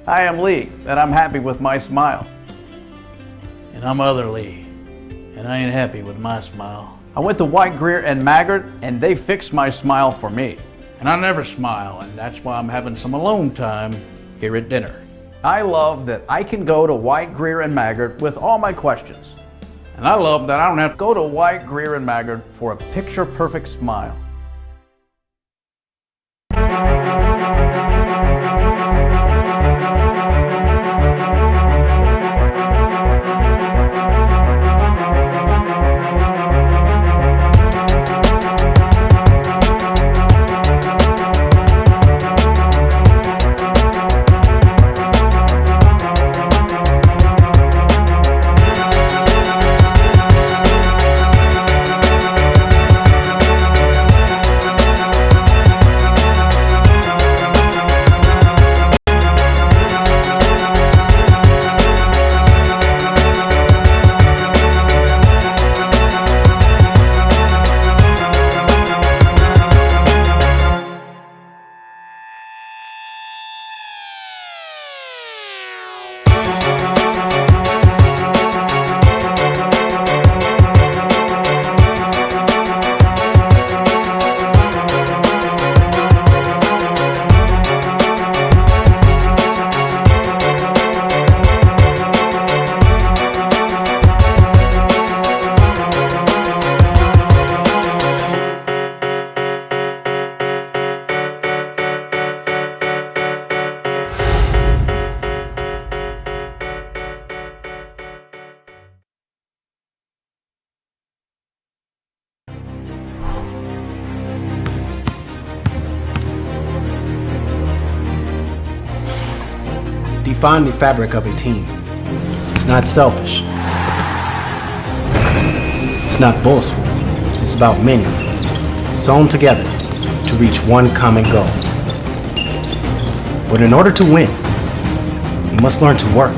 I am Lee, and I'm happy with my smile. And I'm other Lee, and I ain't happy with my smile. I went to White, Greer, and Maggard, and they fixed my smile for me. And I never smile, and that's why I'm having some alone time here at dinner. I love that I can go to White, Greer, and Maggard with all my questions. And I love that I don't have to Go to White, Greer, and Maggard for a picture-perfect smile. Define the fabric of a team. It's not selfish. It's not boastful. It's about many, sewn together to reach one common goal. But in order to win, you must learn to work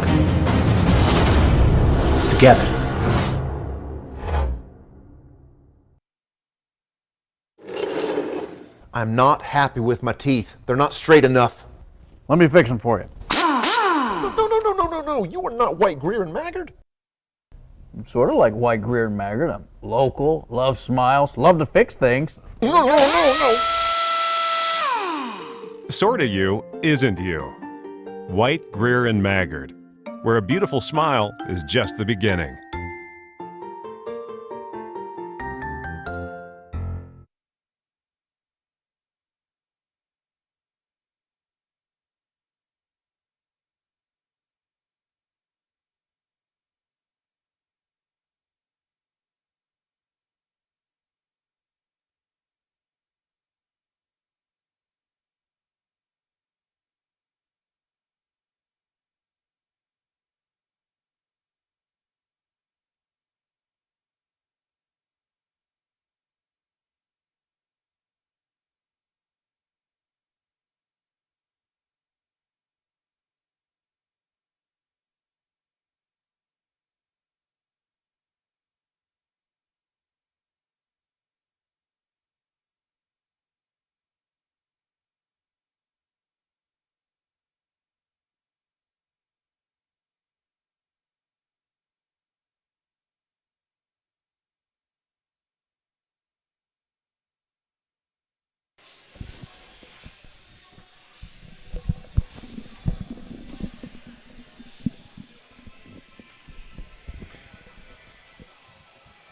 together. I'm not happy with my teeth. They're not straight enough. Let me fix them for you. No, you are not White, Greer, and Maggard. I'm sort of like White, Greer, and Maggard. I'm local, love smiles, love to fix things. No. Sorta you isn't you. White, Greer, and Maggard, where a beautiful smile is just the beginning.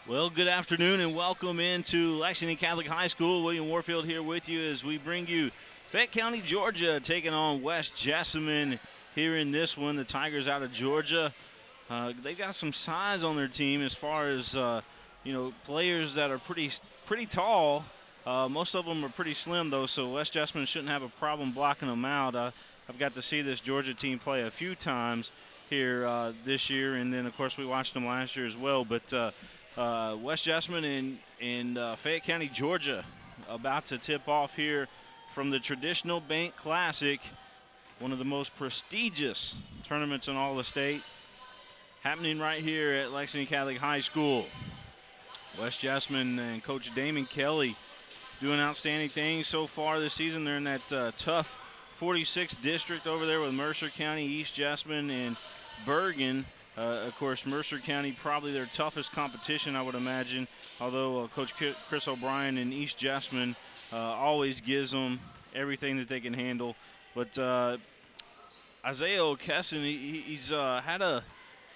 Well, good afternoon and welcome into Lexington Catholic High School. William Warfield here with you as we bring you Fayette County, Georgia, taking on West Jessamine here in this one. The Tigers out of Georgia. They got some size on their team as far as, players that are pretty tall. Most of them are pretty slim, though, so West Jessamine shouldn't have a problem blocking them out. I've got to see this Georgia team play a few times here this year, and then, of course, we watched them last year as well. But West Jessamine in Fayette County, Georgia, about to tip off here from the Traditional Bank Classic, one of the most prestigious tournaments in all the state, happening right here at Lexington Catholic High School. West Jessamine and Coach Damon Kelly doing outstanding things so far this season. They're in that tough 46th district over there with Mercer County, East Jessamine, and Bergen. Of course, Mercer County probably their toughest competition, I would imagine, although Coach Chris O'Brien in East Jessamine always gives them everything that they can handle. But Isaiah O'Kesson, he's had a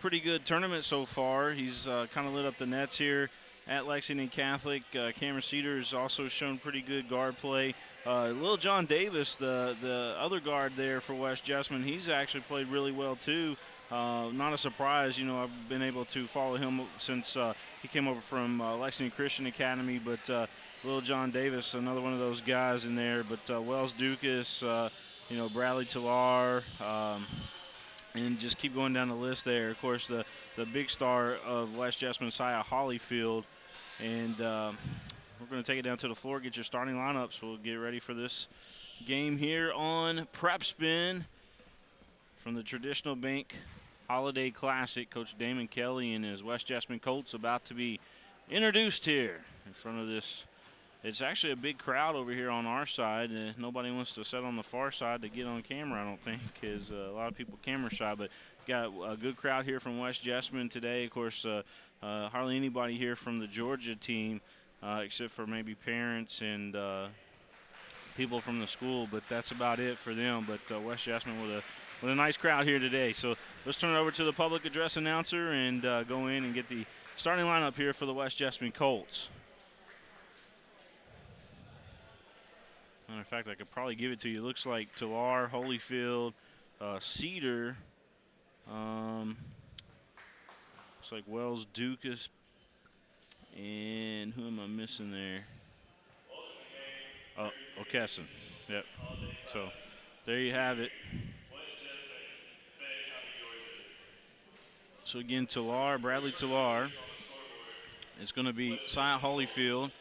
pretty good tournament so far. He's kind of lit up the nets here at Lexington Catholic. Cameron Cedar has also shown pretty good guard play. Lil John Davis, the other guard there for West Jessamine, he's actually played really well too. Not a surprise, you know, I've been able to follow him since he came over from Lexington Christian Academy, but Lil John Davis, another one of those guys in there, but Wells Dukas, you know, Bradley Talar, and just keep going down the list there. Of course, the big star of West Jessamine, Siah Hollyfield, and we're going to take it down to the floor, get your starting lineups. We'll get ready for this game here on PrepSpin from the Traditional Bank Holiday Classic. Coach Damon Kelly and his West Jessamine Colts about to be introduced here in front of this. It's actually a big crowd over here on our side. Nobody wants to sit on the far side to get on camera, I don't think, because a lot of people camera shy. But got a good crowd here from West Jessamine today. Of course, hardly anybody here from the Georgia team, except for maybe parents and people from the school. But that's about it for them. But West Jessamine with a nice crowd here today. So let's turn it over to the public address announcer and go in and get the starting lineup here for the West Jessamine Colts. Matter of fact, I could probably give it to you. It looks like Talar, Holyfield, Cedar. Looks like Wells Dukas. And who am I missing there? Oh, O'Kesson. Yep. So there you have it. So again, Talar, Bradley Talar. It's going to be Siah Holyfield,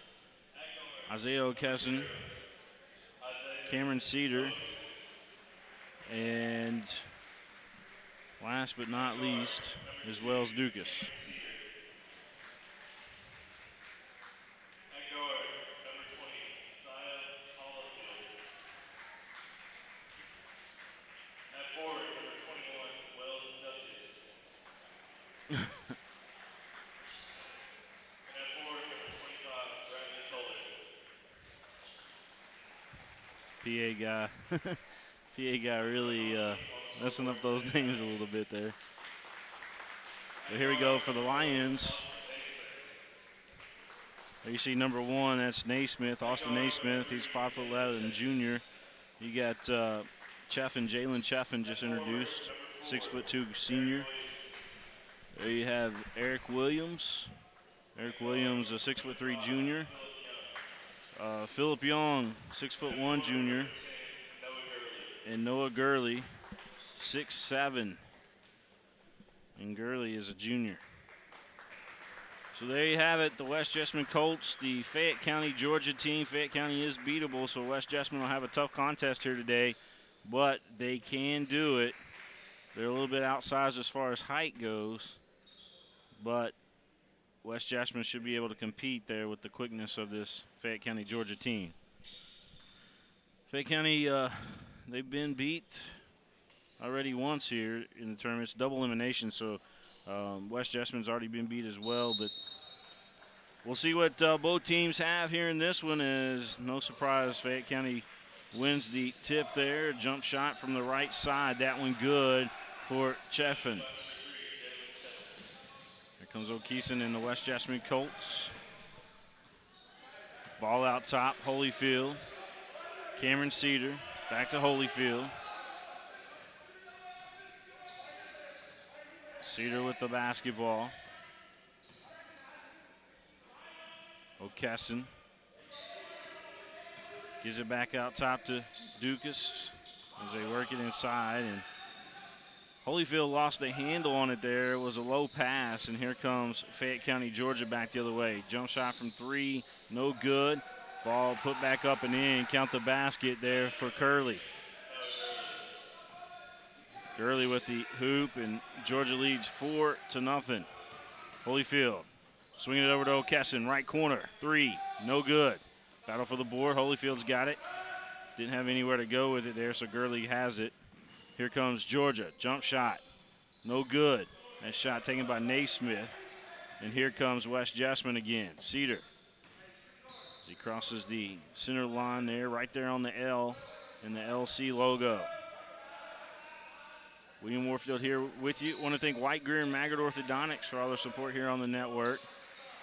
Isaiah O'Kesson, Cameron Cedar, and last but not least is Wells Dukas. PA guy. PA guy really messing up those names a little bit there. But here we go for the Lions. There you see number 1, that's Naismith, Austin Naismith. He's 5'11" junior. You got Jalen Cheffin just introduced, 6'2" senior. There you have Eric Williams. Eric Williams, a 6'3" junior. Philip Young, 6'1" junior. And Noah Gurley, 6'7". And Gurley is a junior. So there you have it, the West Jessamine Colts, the Fayette County, Georgia team. Fayette County is beatable, so West Jessamine will have a tough contest here today, but they can do it. They're a little bit outsized as far as height goes, but West Jessamine should be able to compete there with the quickness of this Fayette County, Georgia team. Fayette County, they've been beat already once here in the tournament. It's double elimination, so West Jessamine's already been beat as well, but we'll see what both teams have here in this one. Is no surprise, Fayette County wins the tip there. Jump shot from the right side, that one good for Cheffin. Here comes O'Keeson in the West Jessamine Colts. Ball out top, Holyfield. Cameron Cedar, back to Holyfield. Cedar with the basketball. O'Kesson gives it back out top to Dukas as they work it inside. And Holyfield lost the handle on it there. It was a low pass, and here comes Fayette County, Georgia back the other way. Jump shot from 3, no good. Ball put back up and in. Count the basket there for Curley. Gurley with the hoop, and Georgia leads 4-0. Holyfield swinging it over to O'Kesson, right corner, 3, no good. Battle for the board, Holyfield's got it. Didn't have anywhere to go with it there, so Gurley has it. Here comes Georgia. Jump shot. No good. That shot taken by Naismith. And here comes West Jessamine again. Cedar. As he crosses the center line there, right there on the L and the LC logo. William Warfield here with you. Want to thank White, Greer, and Maggard Orthodontics for all their support here on the network.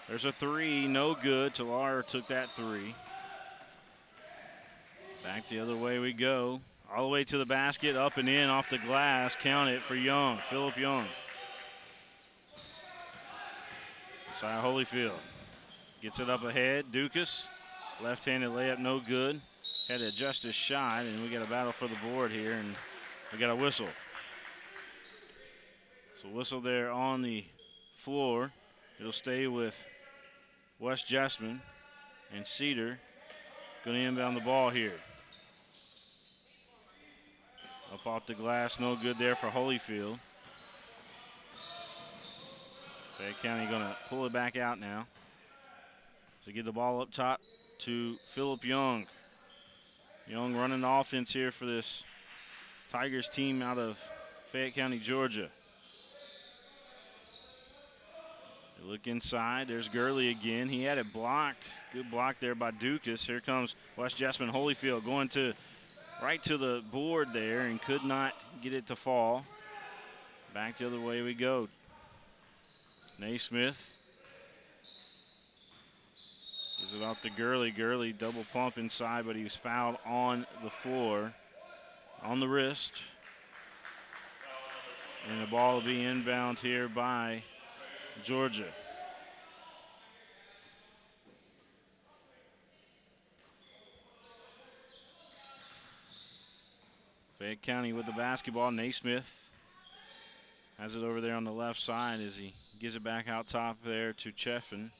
There's a three, no good. Talar took that three. Back the other way we go. All the way to the basket, up and in, off the glass. Count it for Young, Philip Young. Josiah Holyfield gets it up ahead. Dukas, left-handed layup, no good. Had to adjust his shot, and we got a battle for the board here, and we got a whistle. So whistle there on the floor. It'll stay with West Jessamine, and Cedar going to inbound the ball here. Up off the glass, no good there for Holyfield. Fayette County going to pull it back out now. So get the ball up top to Philip Young. Young running the offense here for this Tigers team out of Fayette County, Georgia. They look inside. There's Gurley again. He had it blocked. Good block there by Dukas. Here comes West Jessamine. Holyfield going to right to the board there and could not get it to fall. Back the other way we go. Naismith gives it off to Gurley. Gurley double pump inside, but he was fouled on the floor, on the wrist. And the ball will be inbound here by Georgia. Fayette County with the basketball. Naismith has it over there on the left side as he gives it back out top there to Cheffin.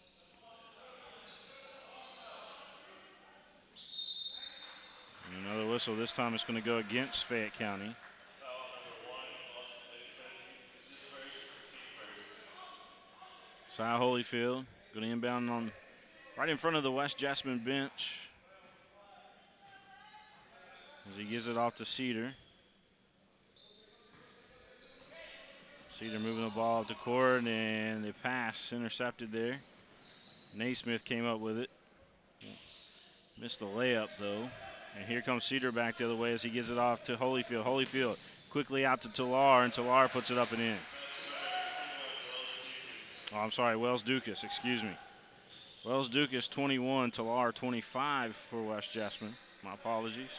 And another whistle. This time it's going to go against Fayette County. Josiah Holyfield going to inbound on right in front of the West Jessamine bench as he gives it off to Cedar. Cedar moving the ball up the court, and the pass intercepted there. Naismith came up with it. Missed the layup, though. And here comes Cedar back the other way as he gives it off to Holyfield. Holyfield quickly out to Talar, and Talar puts it up and in. Oh, I'm sorry, Wells Dukas, excuse me. Wells Dukas 21, Talar 25 for West Jessamine. My apologies.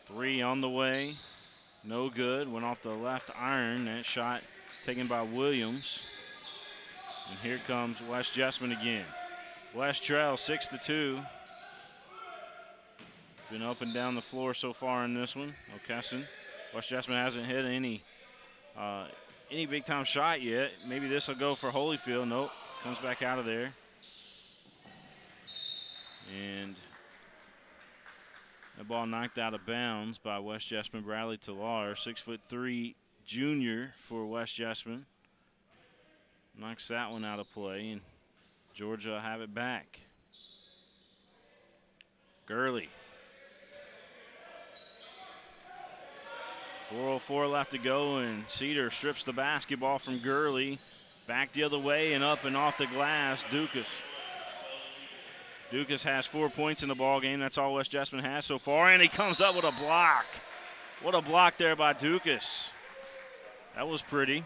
Three on the way, no good. Went off the left iron. That shot taken by Williams. And here comes West Jessamine again. West trails 6-2. Been up and down the floor so far in this one. O'Kesson. West Jessamine hasn't hit any big time shot yet. Maybe this will go for Holyfield. Nope. Comes back out of there. And the ball knocked out of bounds by West Jessamine. Bradley Talar, 6'3" junior for West Jessamine. Knocks that one out of play, and Georgia have it back. Gurley. 4:04 left to go, and Cedar strips the basketball from Gurley. Back the other way and up and off the glass, Dukas. Dukas has 4 points in the ball game. That's all West Jessamine has so far, and he comes up with a block. What a block there by Dukas. That was pretty.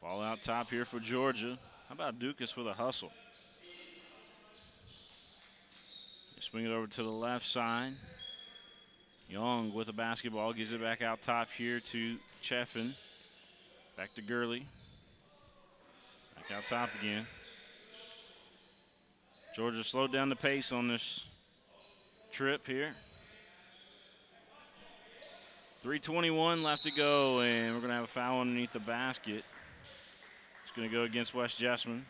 Ball out top here for Georgia. How about Dukas with a hustle? They swing it over to the left side. Young with the basketball, gives it back out top here to Cheffin. Back to Gurley. Back out top again. Georgia slowed down the pace on this trip here. 3:21 left to go, and we're going to have a foul underneath the basket. It's going to go against West Jessamine.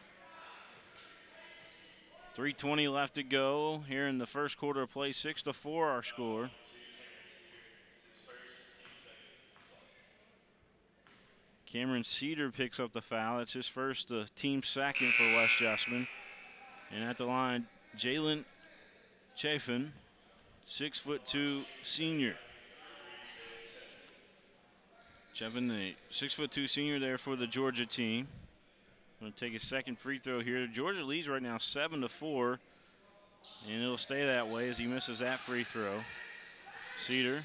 3:20 left to go here in the first quarter of play. 6-4 our score. Cameron Cedar picks up the foul. That's his first team second for West Jessamine. And at the line, Jalen Chafin, 6'2" senior. Chafin, the 6'2" senior there for the Georgia team. Going to take his second free throw here. Georgia leads right now 7-4. And it'll stay that way as he misses that free throw. Cedar.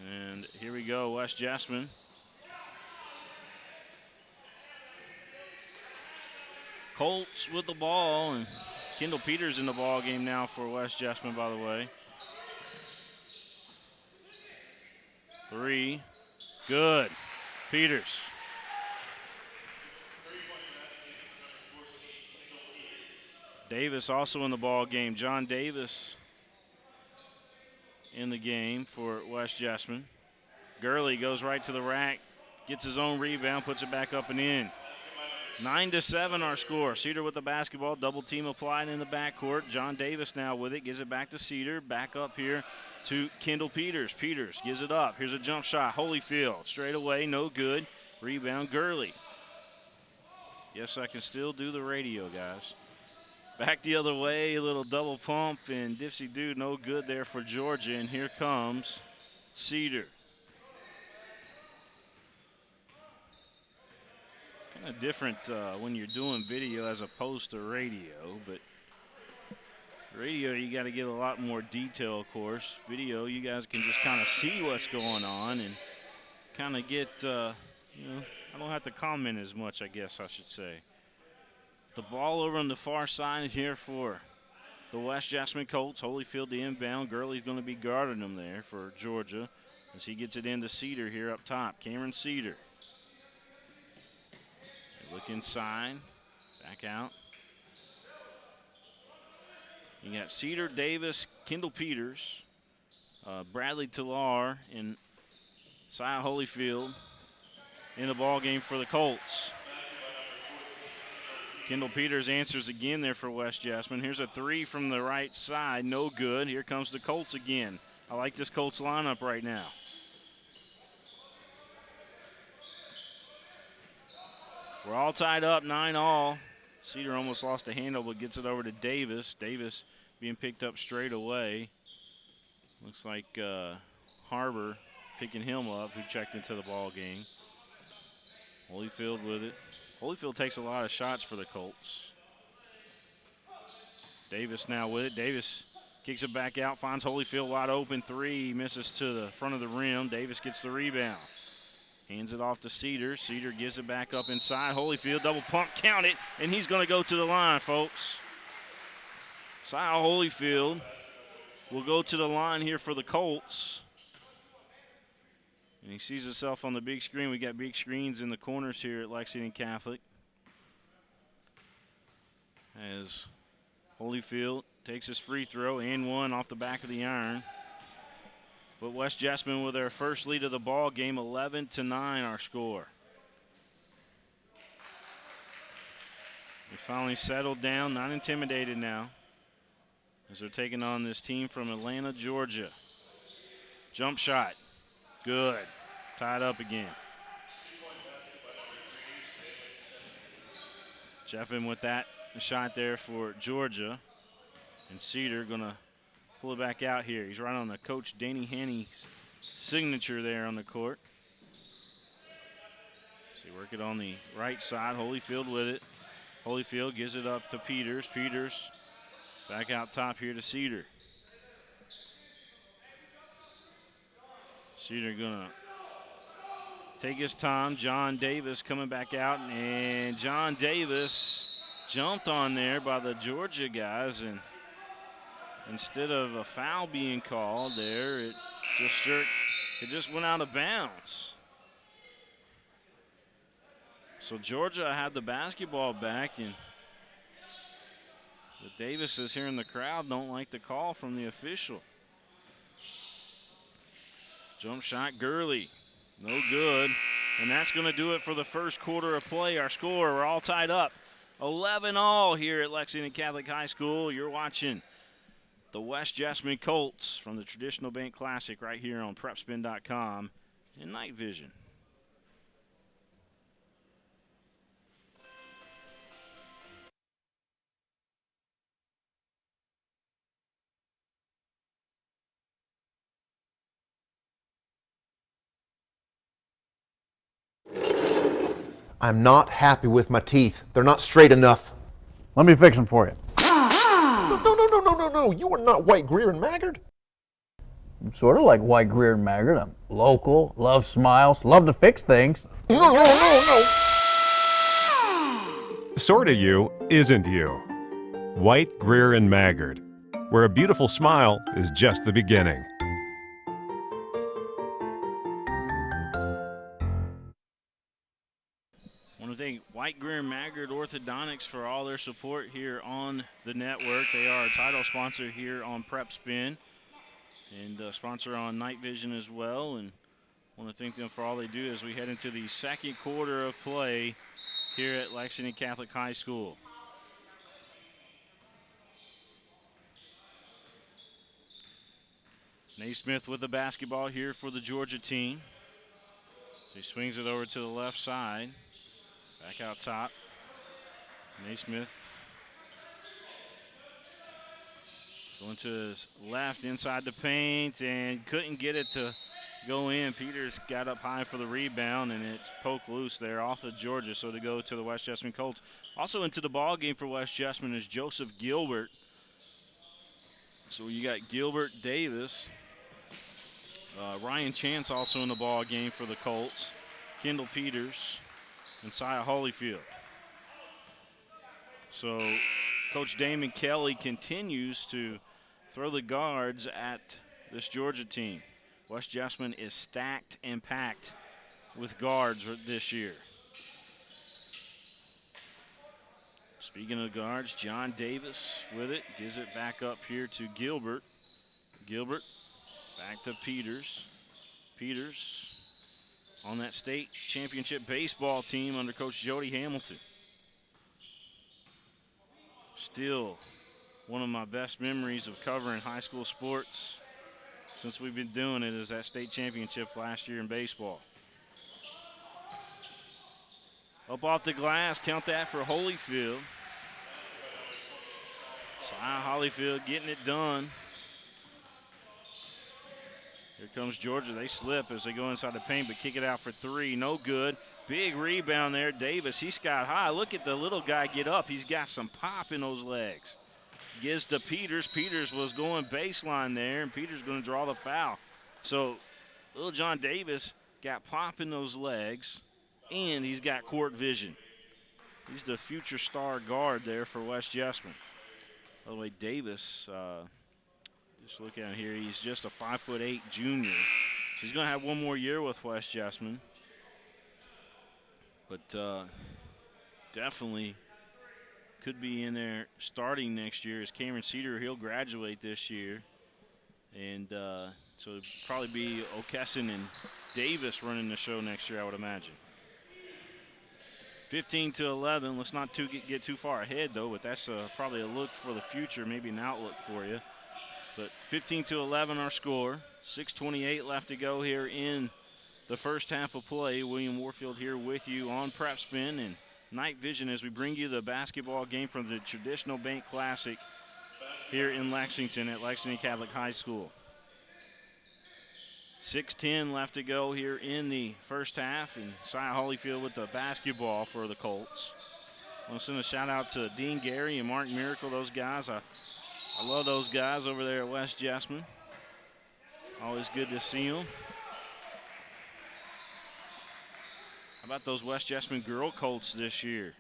And here we go, West Jessamine. Colts with the ball, and Kendall Peters in the ball game now for West Jessamine, by the way. 3, good. Peters. Davis also in the ball game. John Davis in the game for West Jessamine. Gurley goes right to the rack, gets his own rebound, puts it back up and in. 9-7 our score. Cedar with the basketball, double team applied in the backcourt. John Davis now with it, gives it back to Cedar. Back up here to Kendall Peters. Peters gives it up. Here's a jump shot. Holyfield straight away, no good. Rebound Gurley. Yes, I can still do the radio, guys. Back the other way, a little double pump, and Dipsy-Doo no good there for Georgia, and here comes Cedar. Kind of different when you're doing video as opposed to radio, but radio you got to get a lot more detail, of course. Video, you guys can just kind of see what's going on and kind of get, I don't have to comment as much, I guess I should say. The ball over on the far side here for the West Jessamine Colts. Holyfield the inbound. Gurley's going to be guarding him there for Georgia as he gets it into Cedar here up top. Cameron Cedar. They look inside. Back out. You got Cedar, Davis, Kendall Peters, Bradley Tillar, and Sia Holyfield in the ball game for the Colts. Kendall Peters answers again there for West Jessamine. Here's a 3 from the right side, no good. Here comes the Colts again. I like this Colts lineup right now. We're all tied up, 9-all. Cedar almost lost the handle, but gets it over to Davis. Davis being picked up straight away. Looks like Harbor picking him up, who checked into the ball game. Holyfield with it. Holyfield takes a lot of shots for the Colts. Davis now with it. Davis kicks it back out, finds Holyfield wide open. 3, misses to the front of the rim. Davis gets the rebound. Hands it off to Cedar. Cedar gives it back up inside. Holyfield, double pump, count it, and he's going to go to the line, folks. Sia Holyfield will go to the line here for the Colts. And he sees himself on the big screen. We got big screens in the corners here at Lexington Catholic. As Holyfield takes his free throw and one off the back of the iron. But West Jessamine with their first lead of the ball game, 11-9 our score. They finally settled down, not intimidated now, as they're taking on this team from Atlanta, Georgia. Jump shot. Good. Tied up again. Jeffin with that shot there for Georgia. And Cedar going to pull it back out here. He's right on the Coach Danny Haney's signature there on the court. So work it on the right side. Holyfield with it. Holyfield gives it up to Peters. Peters back out top here to Cedar. Cedar gonna take his time. John Davis coming back out, and John Davis jumped on there by the Georgia guys, and instead of a foul being called there, it just went out of bounds. So Georgia had the basketball back, and the Davises here in the crowd don't like the call from the official. Jump shot, Gurley, no good. And that's going to do it for the first quarter of play. Our score, we're all tied up, 11-all here at Lexington Catholic High School. You're watching the West Jessamine Colts from the Traditional Bank Classic right here on PrepSpin.com in night vision. I'm not happy with my teeth. They're not straight enough. Let me fix them for you. No. You are not White, Greer, and Maggard. I'm sort of like White, Greer, and Maggard. I'm local, love smiles, love to fix things. No. Sorta you isn't you. White, Greer, and Maggard, where a beautiful smile is just the beginning. I want to thank White, Greer, and Maggard Orthodontics for all their support here on the network. They are a title sponsor here on PrepSpin and a sponsor on Night Vision as well. And I want to thank them for all they do as we head into the second quarter of play here at Lexington Catholic High School. Naismith with the basketball here for the Georgia team. He swings it over to the left side. Back out top. Naismith going to his left inside the paint and couldn't get it to go in. Peters got up high for the rebound and it's poked loose there off of Georgia. So to go to the West Jessamine Colts. Also into the ball game for West Jessamine is Joseph Gilbert. So you got Gilbert Davis. Ryan Chance also in the ball game for the Colts. Kendall Peters and Sia Holyfield. So Coach Damon Kelly continues to throw the guards at this Georgia team. West Jessamine is stacked and packed with guards this year. Speaking of guards, John Davis with it. Gives it back up here to Gilbert. Gilbert back to Peters. Peters on that state championship baseball team under Coach Jody Hamilton. Still one of my best memories of covering high school sports since we've been doing it is that state championship last year in baseball. Up off the glass, count that for Holyfield. Sia Holyfield getting it done. Here comes Georgia. They slip as they go inside the paint, but kick it out for three. No good. Big rebound there. Davis, he got high. Look at the little guy get up. He's got some pop in those legs. Gives to Peters. Peters was going baseline there, and Peters going to draw the foul. So little John Davis got pop in those legs, and he's got court vision. He's the future star guard there for West Jessamine. By the way, Davis, just look at him here. He's just a 5'8" junior. So he's going to have one more year with West Jessamine. But definitely could be in there starting next year as Cameron Cedar. He'll graduate this year. And so it'll probably be O'Kesson and Davis running the show next year, I would imagine. 15-11. Let's not get too far ahead, though, but that's probably a look for the future, maybe an outlook for you. But 15-11 our score. 6:28 left to go here in the first half of play. William Warfield here with you on PrepSpin and Night Vision as we bring you the basketball game from the Traditional Bank Classic here in Lexington at Lexington Catholic High School. 6:10 left to go here in the first half, and Sia Holyfield with the basketball for the Colts. I want to send a shout out to Dean Gary and Mark Miracle, those guys. I love those guys over there at West Jessamine. Always good to see them. How about those West Jessamine girl Colts this year?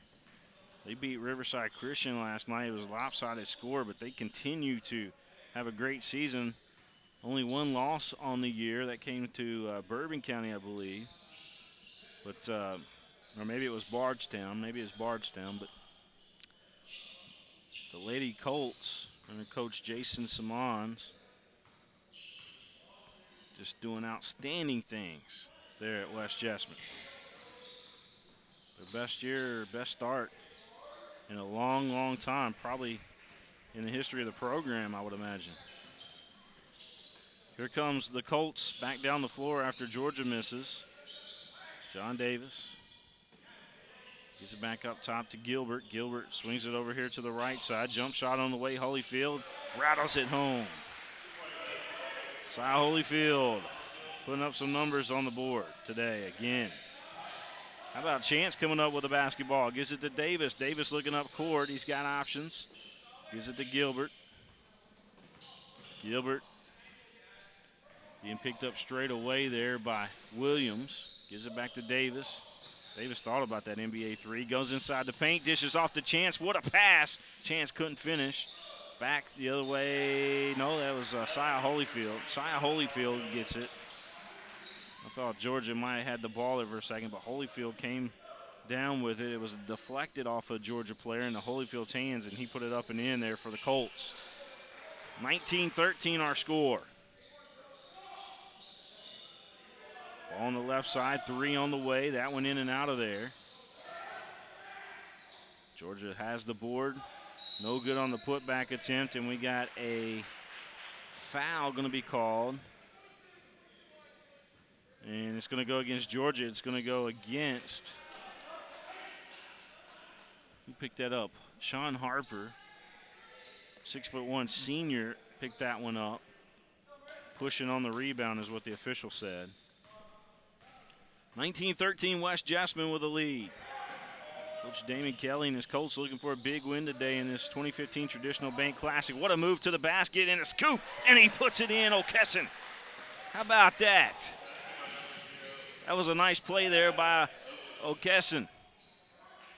They beat Riverside Christian last night. It was a lopsided score, but they continue to have a great season. Only one loss on the year. That came to Bourbon County, I believe. But, or maybe it was Bardstown. Maybe it's Bardstown. But the Lady Colts under Coach Jason Simons just doing outstanding things there at West Jessamine. Their best year, best start in a long, long time, probably in the history of the program, I would imagine. Here comes the Colts back down the floor after Georgia misses. John Davis gets it back up top to Gilbert. Gilbert swings it over here to the right side. Jump shot on the way. Holyfield rattles it home. Cy Holyfield putting up some numbers on the board today again. How about Chance coming up with the basketball? Gives it to Davis. Davis looking up court. He's got options. Gives it to Gilbert. Gilbert being picked up straight away there by Williams. Gives it back to Davis. Davis thought about that NBA three. Goes inside the paint. Dishes off to Chance. What a pass. Chance couldn't finish. Back the other way. No, that was Cy Holyfield. Cy Holyfield gets it. I thought Georgia might have had the ball there for a second, but Holyfield came down with it. It was deflected off a Georgia player into Holyfield's hands, and he put it up and in there for the Colts. 19-13 our score. Ball on the left side, three on the way. That one in and out of there. Georgia has the board. No good on the putback attempt, and we got a foul going to be called. And it's going to go against Georgia. It's going to go against, who picked that up? Sean Harper, 6'1" senior, picked that one up. Pushing on the rebound is what the official said. 19-13, West Jessamine with a lead. Coach Damon Kelly and his Colts looking for a big win today in this 2015 Traditional Bank Classic. What a move to the basket and a scoop, and he puts it in, O'Kesson. How about that? That was a nice play there by O'Kesson.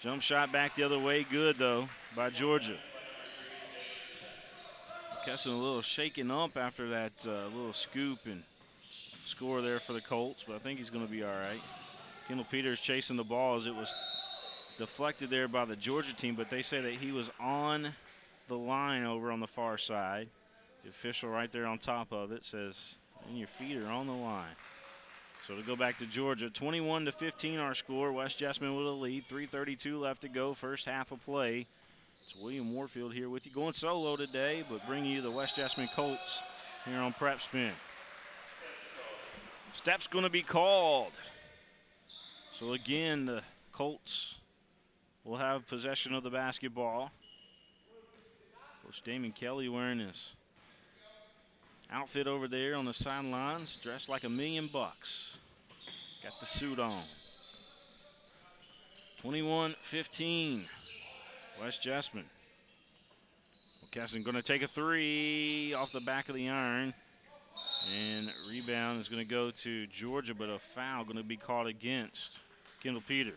Jump shot back the other way, good though, by Georgia. O'Kesson a little shaken up after that little scoop and score there for the Colts, but I think he's going to be all right. Kendall Peters chasing the ball as it was deflected there by the Georgia team, but they say that he was on the line over on the far side. The official right there on top of it says, and your feet are on the line. So to go back to Georgia, 21-15 our score. West Jessamine with a lead, 3:32 left to go, first half of play. It's William Warfield here with you, going solo today, but bringing you the West Jessamine Colts here on PrepSpin. Step's going to be called. So again, the Colts will have possession of the basketball. Coach Damon Kelly wearing his outfit over there on the sidelines, dressed like $1 million. Got the suit on. 21-15, West Jessamine. O'Kesson going to take a three off the back of the iron. And rebound is going to go to Georgia, but a foul going to be called against Kendall Peters.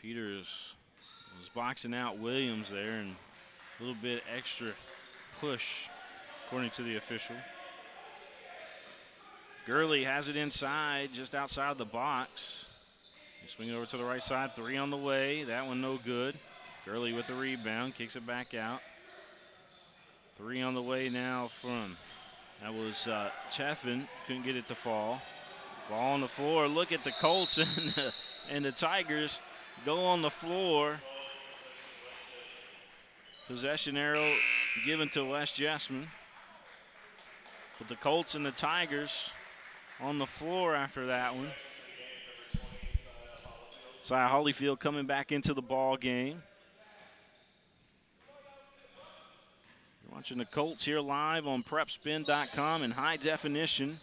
Peters was boxing out Williams there, and a little bit extra push, according to the official. Gurley has it inside, just outside the box. Swing it over to the right side, three on the way. That one no good. Gurley with the rebound, kicks it back out. Three on the way now from, that was Cheffin, couldn't get it to fall. Ball on the floor. Look at the Colts and the Tigers go on the floor. Possession arrow given to West Jessamine. But the Colts and the Tigers on the floor after that one. Cy Holyfield coming back into the ball game. You're watching the Colts here live on PrepSpin.com in high definition.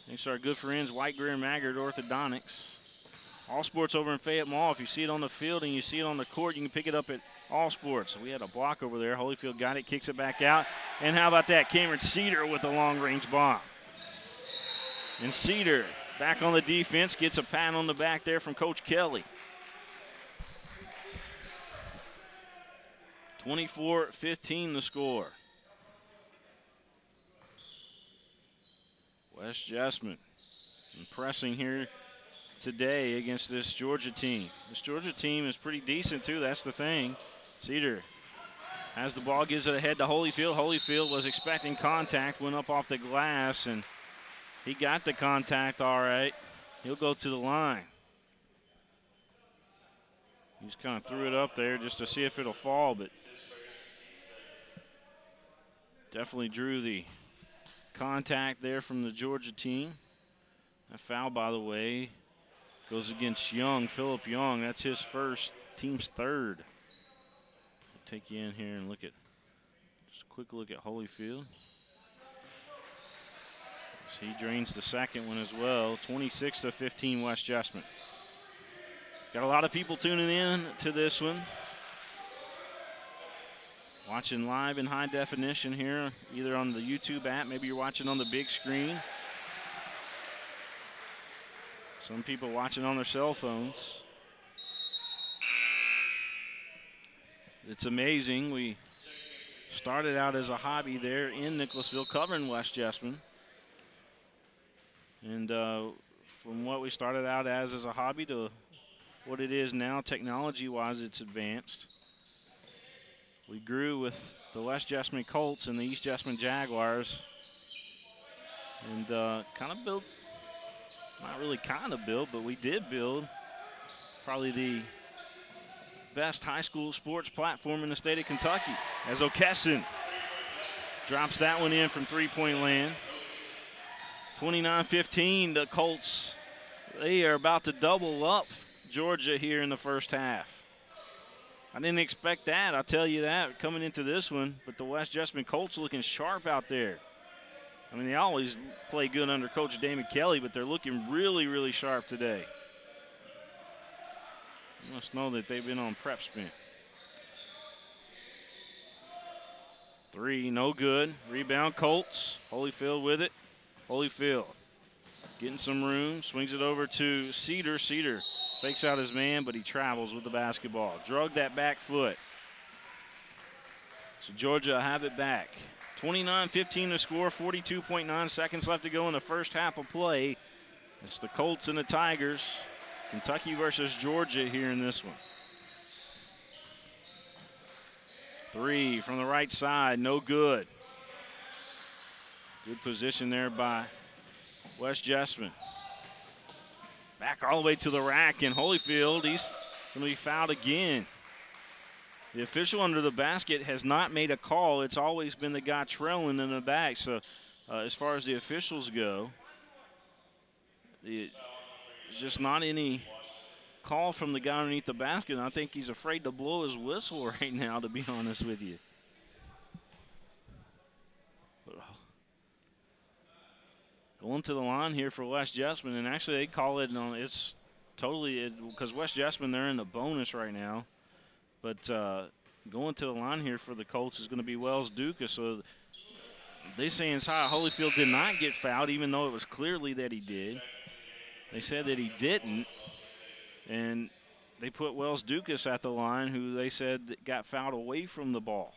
Thanks to our good friends, Greer and Maggard Orthodontics. All Sports over in Fayette Mall. If you see it on the field and you see it on the court, you can pick it up at All Sports. So we had a block over there. Holyfield got it, kicks it back out. And how about that? Cameron Cedar with a long-range bomb. And Cedar back on the defense, gets a pat on the back there from Coach Kelly. 24-15 the score. West Jessamine impressing here today against this Georgia team. This Georgia team is pretty decent too, that's the thing. Cedar has the ball, gives it ahead to Holyfield. Holyfield was expecting contact, went up off the glass, and He got the contact all right. He'll go to the line. He just kind of threw it up there just to see if it'll fall, but definitely drew the contact there from the Georgia team. That foul, by the way, goes against Young, Phillip Young. That's his first, team's third. I'll take you in here and look at, just a quick look at Holyfield. He drains the second one as well. 26-15 West Jessamine. Got a lot of people tuning in to this one. Watching live in high definition here, either on the YouTube app, maybe you're watching on the big screen. Some people watching on their cell phones. It's amazing. We started out as a hobby there in Nicholasville, covering West Jessamine. And from what we started out as a hobby to what it is now, technology-wise, it's advanced. We grew with the West Jessamine Colts and the East Jessamine Jaguars. And kind of built, not really kind of built, but we did build probably the best high school sports platform in the state of Kentucky, as O'Kesson drops that one in from three-point land. 29-15, the Colts, they are about to double up Georgia here in the first half. I didn't expect that, I'll tell you that, coming into this one, but the West Jessamine Colts looking sharp out there. I mean, they always play good under Coach Damon Kelly, but they're looking really, really sharp today. You must know that they've been on PrepSpin. Three, no good. Rebound, Colts. Holyfield with it. Holyfield getting some room, swings it over to Cedar. Cedar fakes out his man, but he travels with the basketball. Drug that back foot. So Georgia have it back. 29-15 to score, 42.9 seconds left to go in the first half of play. It's the Colts and the Tigers. Kentucky versus Georgia here in this one. Three from the right side, no good. Good position there by West Jessamine. Back all the way to the rack, and Holyfield, he's going to be fouled again. The official under the basket has not made a call. It's always been the guy trailing in the back. So as far as the officials go, there's just not any call from the guy underneath the basket. And I think he's afraid to blow his whistle right now, to be honest with you. Going to the line here for West Jessamine, and actually they call it on, it's totally, because West Jessamine, they're in the bonus right now. But going to the line here for the Colts is going to be Wells Dukas. So they say inside Holyfield did not get fouled, even though it was clearly that he did. They said that he didn't, and they put Wells Dukas at the line, who they said that got fouled away from the ball.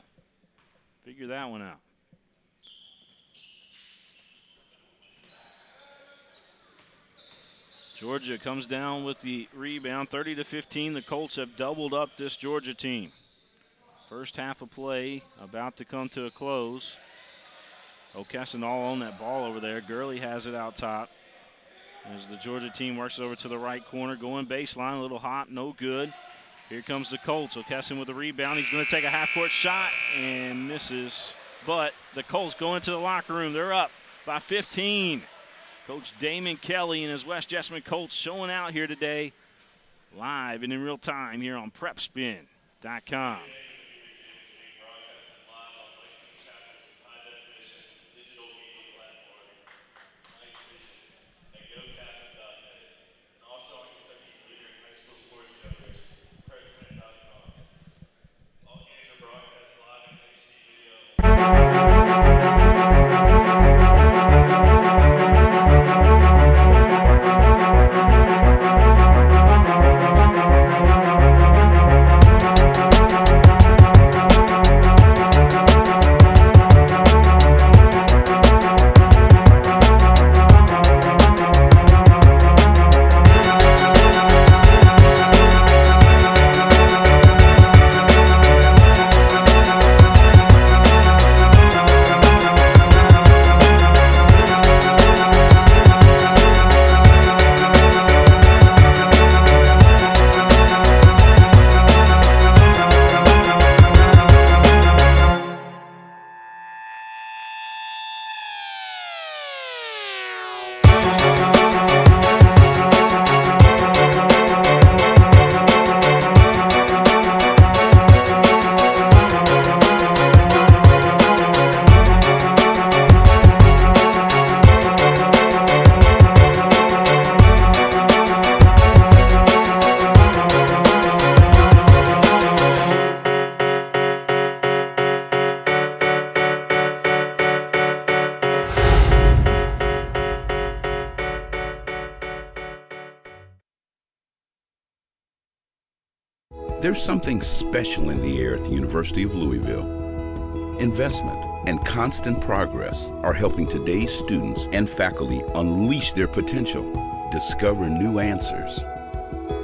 Figure that one out. Georgia comes down with the rebound, 30-15. The Colts have doubled up this Georgia team. First half of play about to come to a close. O'Kesson all on that ball over there. Gurley has it out top. As the Georgia team works over to the right corner, going baseline, a little hot, no good. Here comes the Colts. O'Kesson with the rebound. He's going to take a half-court shot and misses. But the Colts go into the locker room. They're up by 15. Coach Damon Kelly and his West Jessamine Colts showing out here today, live and in real time here on PrepSpin.com. There's something special in the air at the University of Louisville. Investment and constant progress are helping today's students and faculty unleash their potential, discover new answers,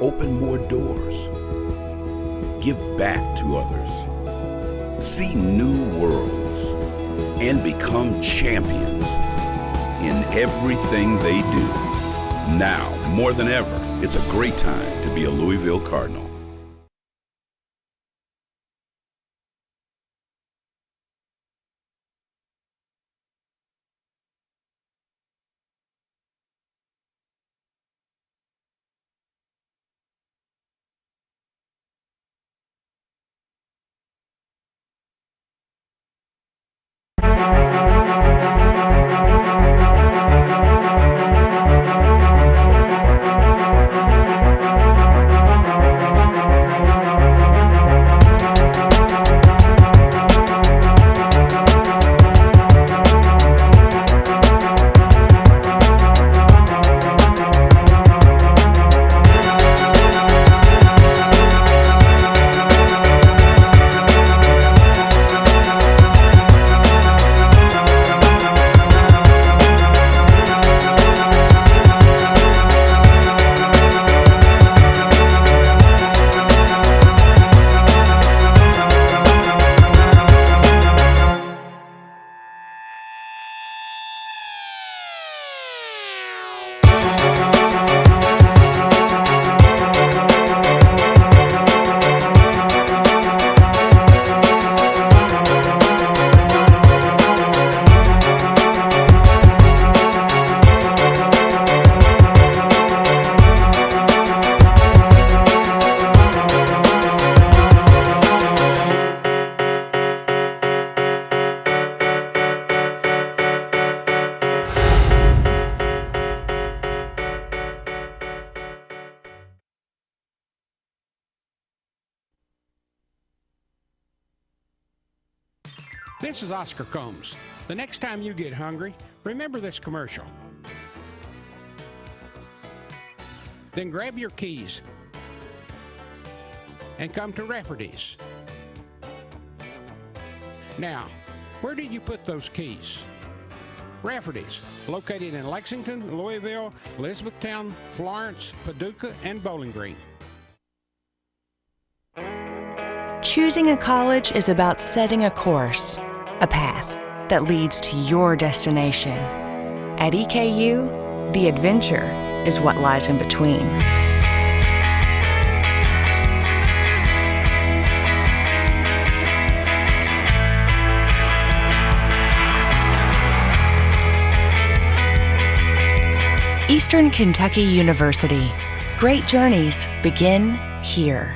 open more doors, give back to others, see new worlds, and become champions in everything they do. Now, more than ever, it's a great time to be a Louisville Cardinal. This is Oscar Combs. The next time you get hungry, remember this commercial. Then grab your keys and come to Raffertys. Now, where did you put those keys? Raffertys, located in Lexington, Louisville, Elizabethtown, Florence, Paducah, and Bowling Green. Choosing a college is about setting a course, a path that leads to your destination. At EKU, the adventure is what lies in between. Eastern Kentucky University. Great journeys begin here.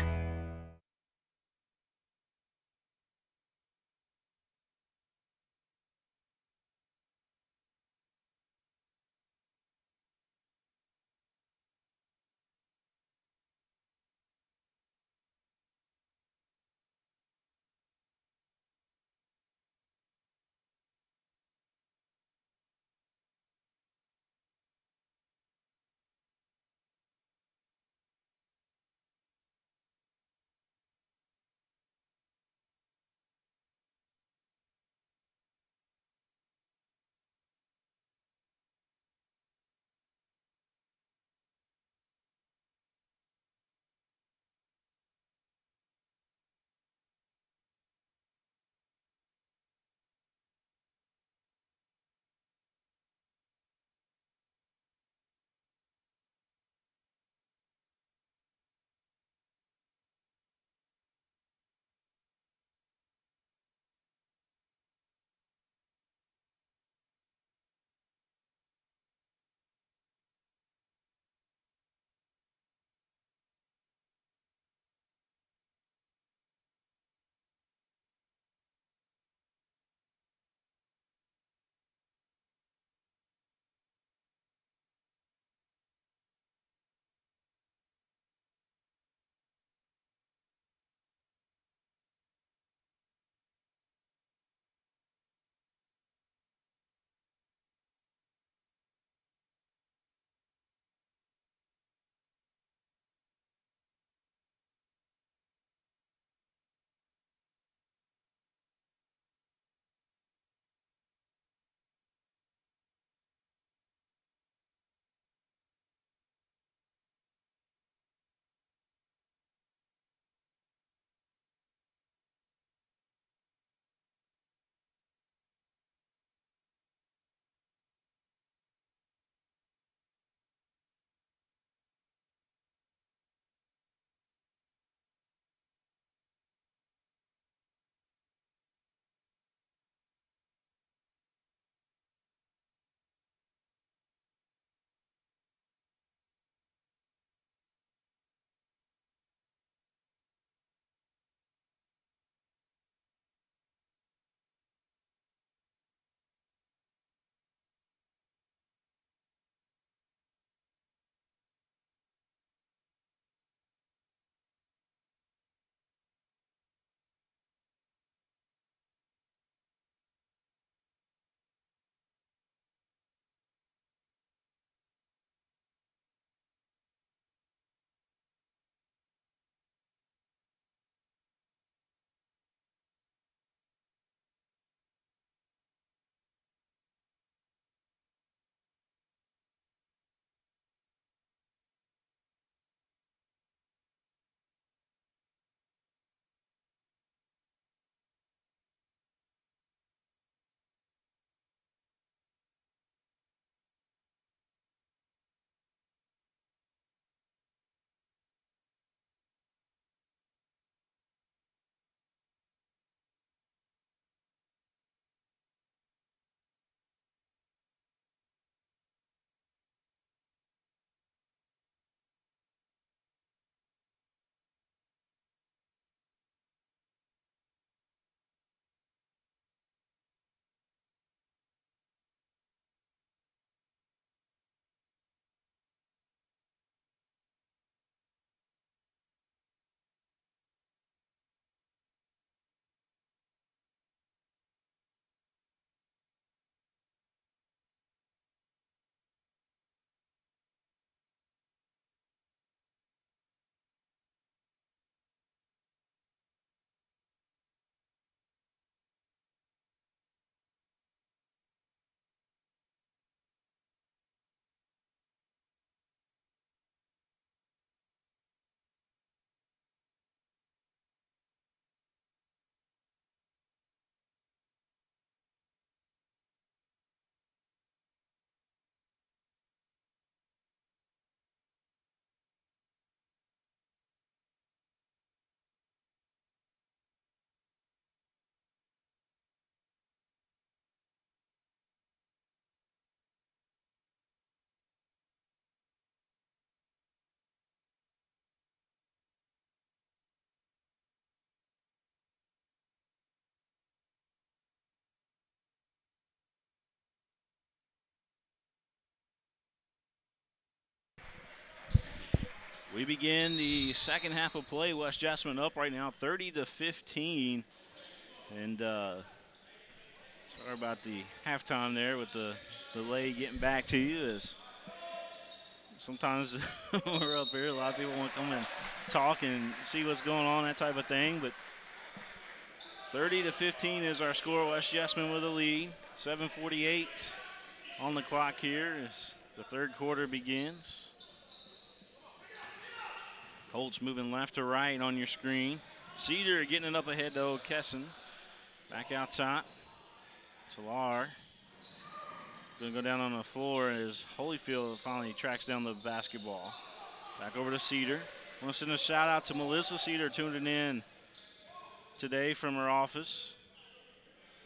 We begin the second half of play. West Jessamine up right now 30-15. And sorry about the halftime there with the delay getting back to you. As sometimes we're up here, a lot of people want to come and talk and see what's going on, that type of thing. But 30-15 is our score. West Jessamine with a lead. 7:48 on the clock here as the third quarter begins. Colts moving left to right on your screen. Cedar getting it up ahead to O'Kesson. Back out top. Talar going to go down on the floor as Holyfield finally tracks down the basketball. Back over to Cedar. I want to send a shout out to Melissa Cedar tuning in today from her office.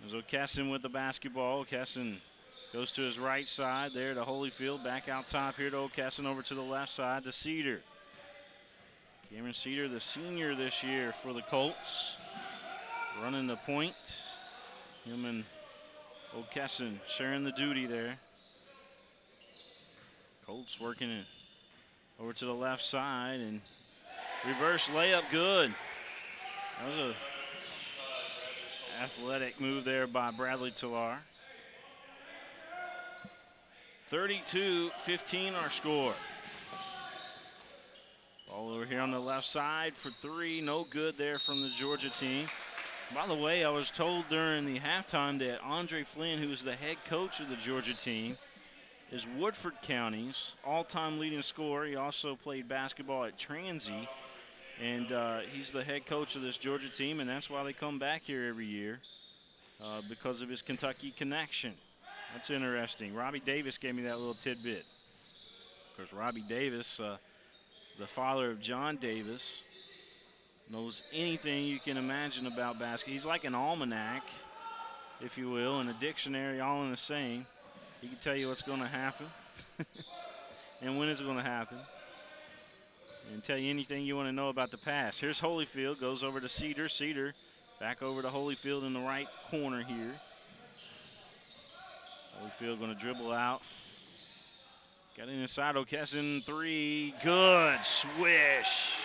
There's O'Kesson with the basketball. O'Kesson goes to his right side there to Holyfield. Back out top here to O'Kesson, over to the left side to Cedar. Cameron Cedar, the senior this year for the Colts, running the point. Him and O'Kesson sharing the duty there. Colts working it over to the left side, and reverse layup good. That was a athletic move there by Bradley Talar. 32-15 our score. Ball over here on the left side for three. No good there from the Georgia team. By the way, I was told during the halftime that Andre Flynn, who is the head coach of the Georgia team, is Woodford County's all-time leading scorer. He also played basketball at Transy, and he's the head coach of this Georgia team, and that's why they come back here every year, because of his Kentucky connection. That's interesting. Robbie Davis gave me that little tidbit. Of course, Robbie Davis, the father of John Davis, knows anything you can imagine about basketball. He's like an almanac, if you will, and a dictionary all in the same. He can tell you what's going to happen and when it's going to happen, and tell you anything you want to know about the past. Here's Holyfield, goes over to Cedar. Cedar back over to Holyfield in the right corner here. Holyfield going to dribble out. Got it inside. O'Kesson, three. Good. Swish.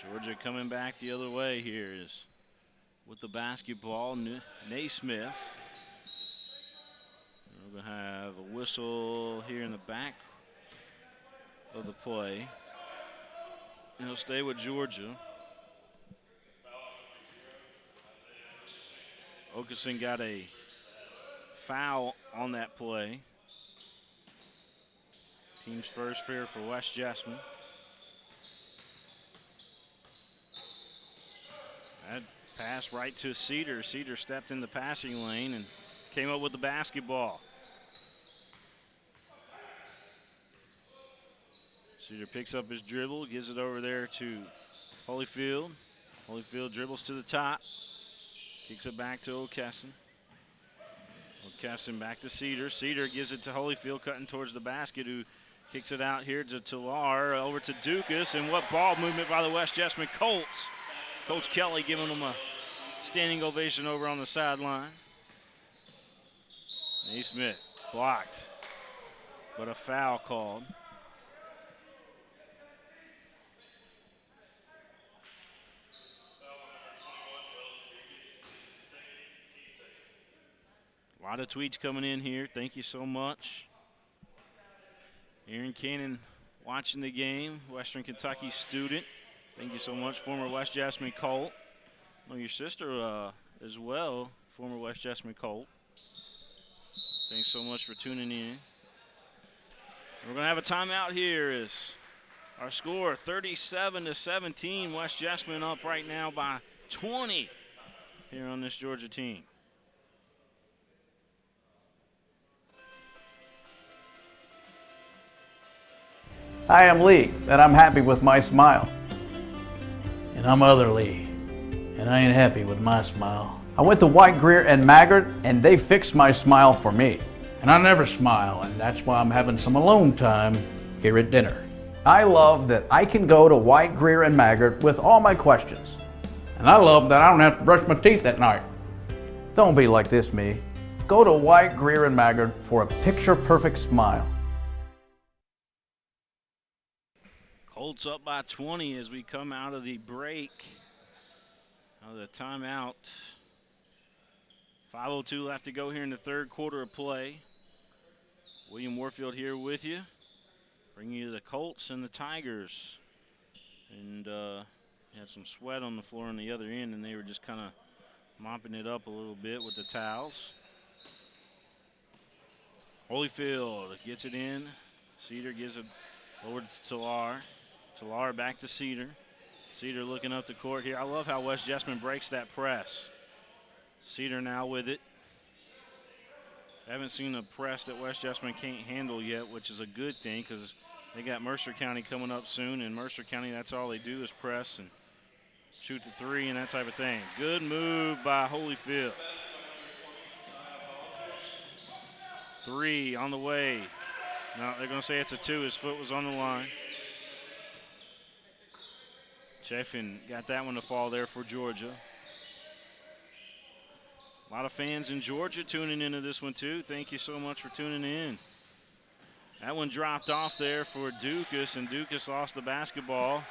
Georgia coming back the other way here is with the basketball, Naismith. We're going to have a whistle here in the back of the play. And he'll stay with Georgia. O'Kesson got a foul on that play. Team's first fair for West Jessamine. That pass right to Cedar. Cedar stepped in the passing lane and came up with the basketball. Cedar picks up his dribble, gives it over there to Holyfield. Holyfield dribbles to the top. Kicks it back to O'Kesson. O'Kesson back to Cedar. Cedar gives it to Holyfield, cutting towards the basket, who kicks it out here to Talar, over to Dukas, and what ball movement by the West Jessamine Colts. Coach Kelly giving them a standing ovation over on the sideline. Naismith blocked, but a foul called. A lot of tweets coming in here. Thank you so much. Aaron Cannon watching the game, Western Kentucky student. Thank you so much, former West Jessamine Colt. Well, your sister as well, former West Jessamine Colt. Thanks so much for tuning in. We're going to have a timeout here as our score 37-17. West Jessamine up right now by 20 here on this Georgia team. I am Lee, and I'm happy with my smile. And I'm other Lee, and I ain't happy with my smile. I went to White, Greer, and Maggard, and they fixed my smile for me. And I never smile, and that's why I'm having some alone time here at dinner. I love that I can go to White, Greer, and Maggard with all my questions. And I love that I don't have to brush my teeth at night. Don't be like this, me. go to White, Greer, and Maggard for a picture-perfect smile. Colts up by 20 as we come out of the break, out of the timeout. 5:02 left to go here in the third quarter of play. William Warfield here with you, bringing you the Colts and the Tigers. And had some sweat on the floor on the other end, and they were just kind of mopping it up a little bit with the towels. Holyfield gets it in. Cedar gives it over to Talar. Talar back to Cedar. Cedar looking up the court here. I love how West Jessamine breaks that press. Cedar now with it. Haven't seen a press that West Jessamine can't handle yet, which is a good thing because they got Mercer County coming up soon, and Mercer County, that's all they do is press and shoot the three and that type of thing. Good move by Holyfield. Three on the way. No, they're going to say it's a two. His foot was on the line. Chafin got that one to fall there for Georgia. A lot of fans in Georgia tuning into this one too. Thank you so much for tuning in. That one dropped off there for Dukas, and Dukas lost the basketball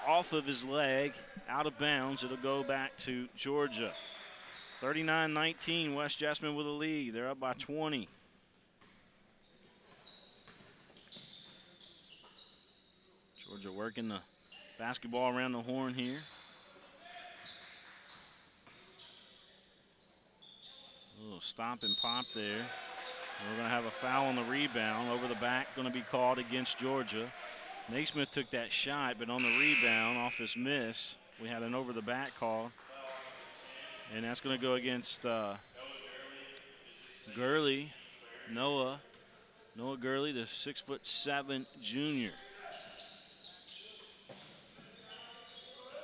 off of his leg, out of bounds. It'll go back to Georgia. 39-19, West Jessamine with a lead. They're up by 20. Georgia working the basketball around the horn here. A little stomp and pop there. And we're going to have a foul on the rebound. Over the back going to be called against Georgia. Naismith took that shot, but on the rebound off his miss, we had an over the back call. And that's going to go against Gurley, Noah Gurley, the 6'7" junior.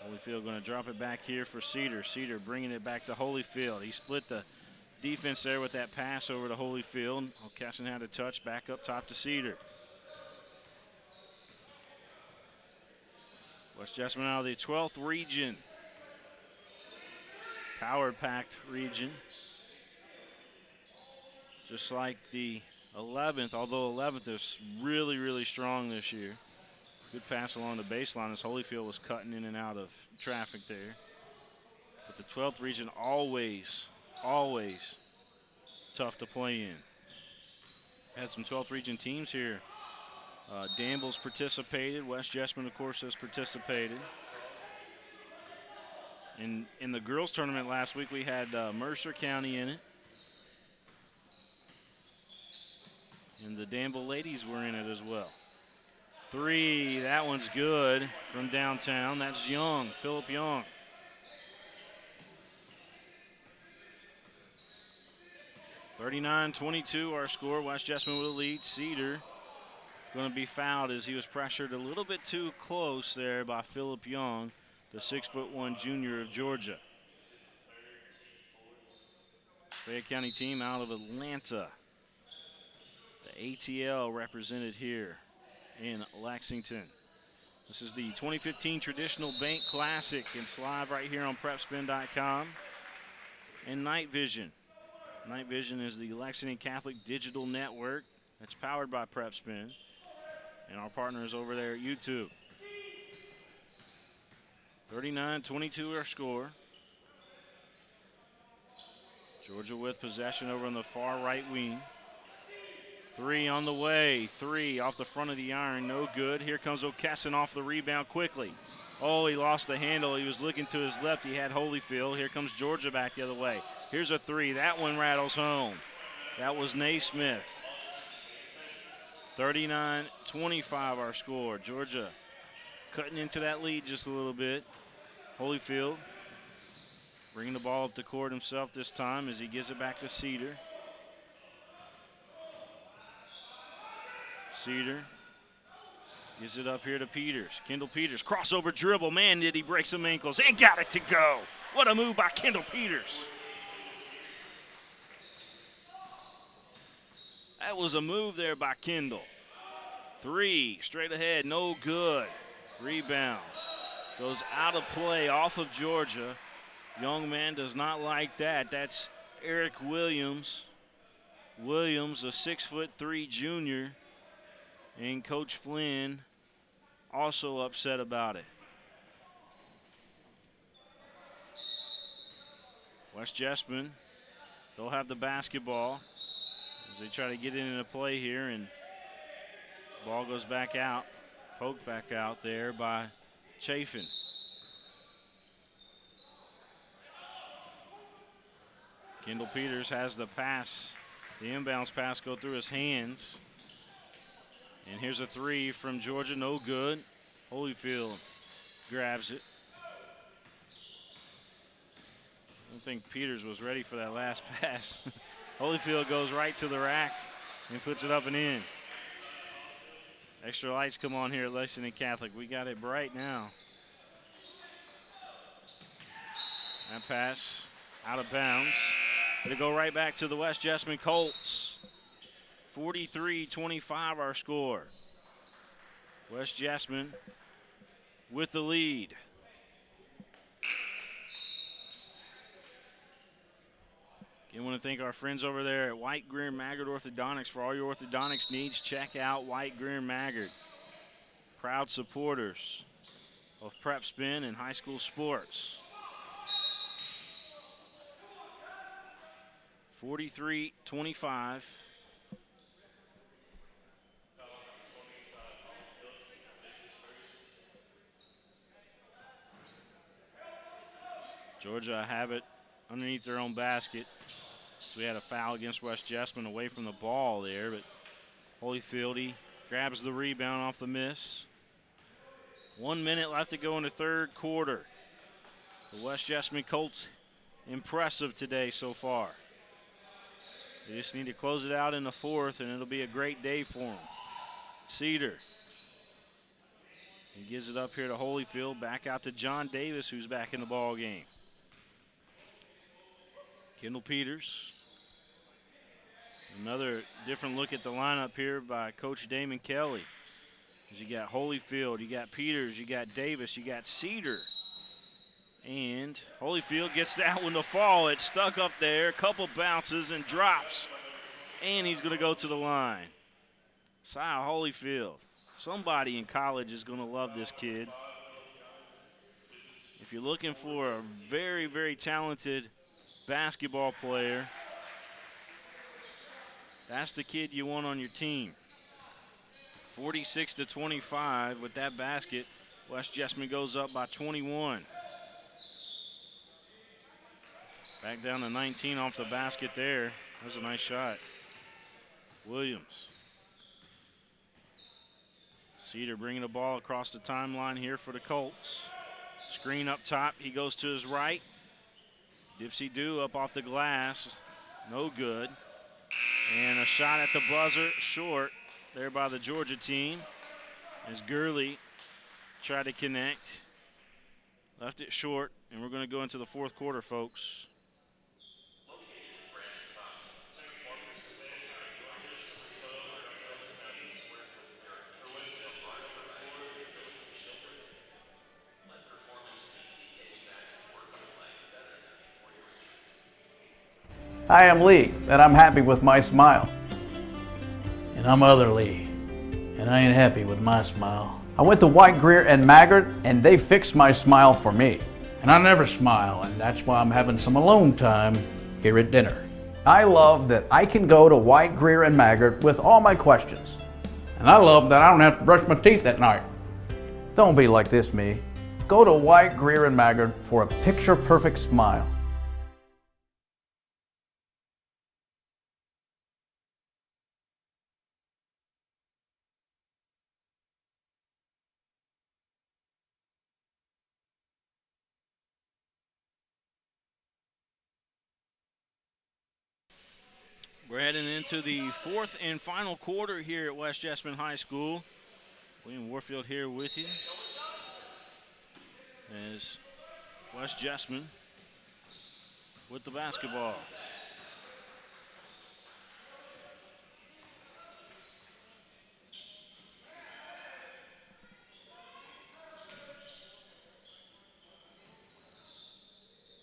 Holyfield going to drop it back here for Cedar. Cedar bringing it back to Holyfield. He split the defense there with that pass over to Holyfield. O'Kesson had a touch back up top to Cedar. West Jessamine out of the 12th region. Power-packed region. Just like the 11th, although 11th is really, really strong this year. Good pass along the baseline as Holyfield was cutting in and out of traffic there. But the 12th region always tough to play in. Had some 12th region teams here. Danville's participated. West Jessamine, of course, has participated. In the girls tournament last week, we had Mercer County in it. And the Danville ladies were in it as well. Three, that one's good from downtown. That's Young, Philip Young. (39-22) our score. West Jessamine with a lead. Cedar going to be fouled as he was pressured a little bit too close there by Philip Young, the 6'1" junior of Georgia. Fayette County team out of Atlanta. The ATL represented here in Lexington. This is the 2015 Traditional Bank Classic. It's live right here on PrepSpin.com. And Night Vision. Night Vision is the Lexington Catholic Digital Network that's powered by PrepSpin. And our partners over there at YouTube. 39-22 our score. Georgia with possession over on the far right wing. Three on the way. Three off the front of the iron. No good. Here comes O'Kesson off the rebound quickly. Oh, he lost the handle. He was looking to his left. He had Holyfield. Here comes Georgia back the other way. Here's a three. That one rattles home. That was Naismith. 39-25 our score. Georgia cutting into that lead just a little bit. Holyfield bringing the ball up the court himself this time as he gives it back to Cedar. Cedar gives it up here to Peters. Kendall Peters, crossover dribble. Man, did he break some ankles. And got it to go. What a move by Kendall Peters. That was a move there by Kendall. Three, straight ahead, no good. Rebound. Goes out of play off of Georgia. Young man does not like that. That's Eric Williams Williams, a 6'3" junior, and Coach Flynn also upset about it. West Jessamine, they'll have the basketball as they try to get it into play here, and ball goes back out, poked back out there by Chafin. Kendall Peters has the pass, the inbounds pass go through his hands. And here's a three from Georgia, no good. Holyfield grabs it. I don't think Peters was ready for that last pass. Holyfield goes right to the rack and puts it up and in. Extra lights come on here at Lexington Catholic. We got it bright now. That pass out of bounds. It'll go right back to the West Jessamine Colts. 43-25 our score. West Jessamine with the lead. Again, I want to thank our friends over there at White, Greer, and Maggard Orthodontics. For all your orthodontics needs, check out White, Greer, and Maggard. Proud supporters of PrepSpin and high school sports. 43-25. Georgia have it underneath their own basket. So we had a foul against West Jessamine away from the ball there, but Holyfield, he grabs the rebound off the miss. 1 minute left to go in the third quarter. The West Jessamine Colts impressive today so far. They just need to close it out in the fourth, and it'll be a great day for them. Cedar. He gives it up here to Holyfield, back out to John Davis, who's back in the ball game. Kendall Peters. Another different look at the lineup here by Coach Damon Kelly. You got Holyfield, you got Peters, you got Davis, you got Cedar. And Holyfield gets that one to fall. It's stuck up there, a couple bounces and drops. And he's going to go to the line. Sia Holyfield. Somebody in college is going to love this kid. If you're looking for a very, very talented basketball player, that's the kid you want on your team. 46-25 with that basket. West Jessamine goes up by 21. Back down to 19 off the basket there. That was a nice shot. Williams. Cedar bringing the ball across the timeline here for the Colts. Screen up top. He goes to his right. Dipsy Do up off the glass. No good. And a shot at the buzzer, short there by the Georgia team. As Gurley tried to connect. Left it short, and we're going to go into the fourth quarter, folks. I am Lee, and I'm happy with my smile. And I'm other Lee, and I ain't happy with my smile. I went to White, Greer, and Maggard, and they fixed my smile for me. And I never smile, and that's why I'm having some alone time here at dinner. I love that I can go to White, Greer, and Maggard with all my questions. And I love that I don't have to brush my teeth at night. Don't be like this, me. Go to White, Greer, and Maggard for a picture-perfect smile. We're heading into the fourth and final quarter here at West Jessamine High School. William Warfield here with you as West Jessamine with the basketball.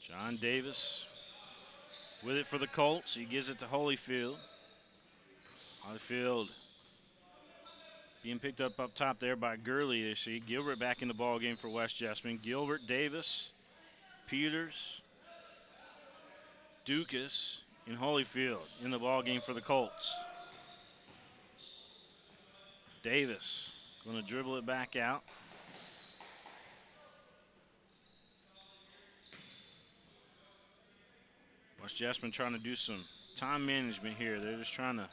John Davis with it for the Colts. He gives it to Holyfield. Holyfield being picked up top there by Gurley. They see Gilbert back in the ball game for West Jessamine. Gilbert, Davis, Peters, Dukas, and Holyfield in the ball game for the Colts. Davis going to dribble it back out. West Jessamine trying to do some time management here. They're just trying to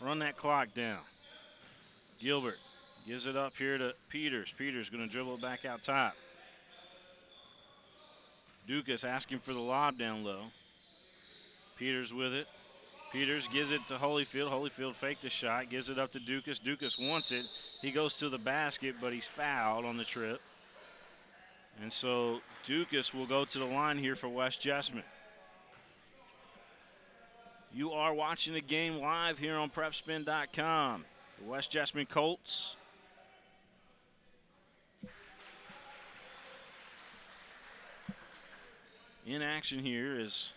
run that clock down. Gilbert gives it up here to Peters. Peters going to dribble it back out top. Dukas asking for the lob down low. Peters with it. Peters gives it to Holyfield. Holyfield faked the shot, gives it up to Dukas. Dukas wants it. He goes to the basket, but he's fouled on the trip. And so Dukas will go to the line here for West Jessamine. You are watching the game live here on PrepSpin.com. The West Jessamine Colts in action here is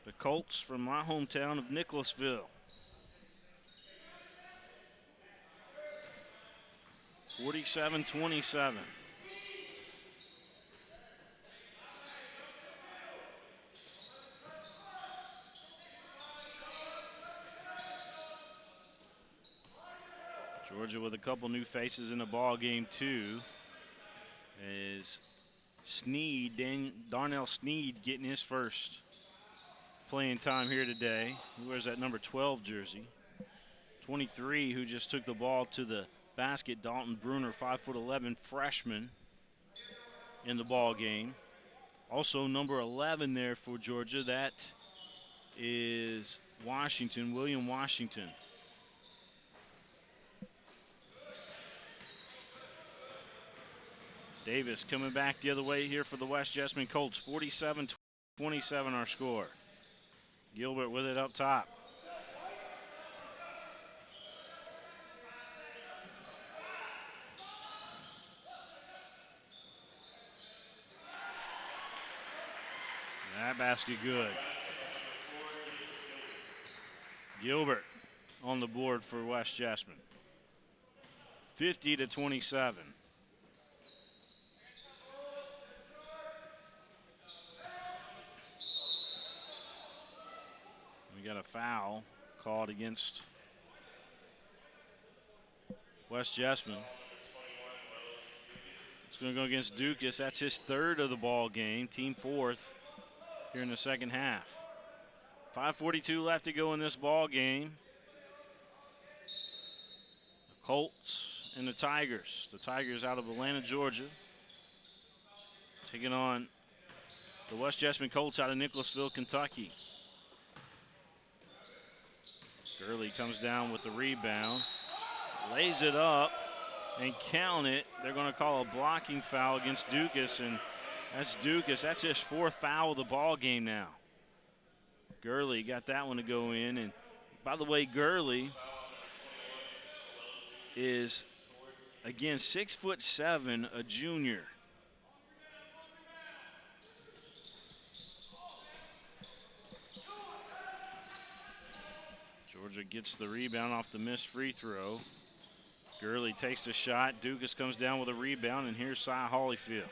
the Colts from my hometown of Nicholasville. 47-27. Georgia with a couple new faces in the ball game too. Is Darnell Sneed getting his first playing time here today. He wears that number 12 jersey. 23 who just took the ball to the basket, Dalton Bruner, 5'11" freshman in the ball game. Also number 11 there for Georgia, that is Washington, William Washington. Davis coming back the other way here for the West Jessamine Colts. 47-27 our score. Gilbert with it up top. That basket good. Gilbert on the board for West Jessamine. 50-27. We got a foul called against West Jessamine. It's going to go against Dukas. That's his third of the ball game, team fourth here in the second half. 5:42 left to go in this ball game. The Colts and the Tigers. The Tigers out of Atlanta, Georgia, taking on the West Jessamine Colts out of Nicholasville, Kentucky. Gurley comes down with the rebound, lays it up, and count it. They're going to call a blocking foul against Dukas, and that's Dukas. That's his fourth foul of the ball game now. Gurley got that one to go in. And by the way, Gurley is, again, 6'7", a junior. Georgia gets the rebound off the missed free throw. Gurley takes the shot. Dukas comes down with a rebound, and here's Cy Holyfield.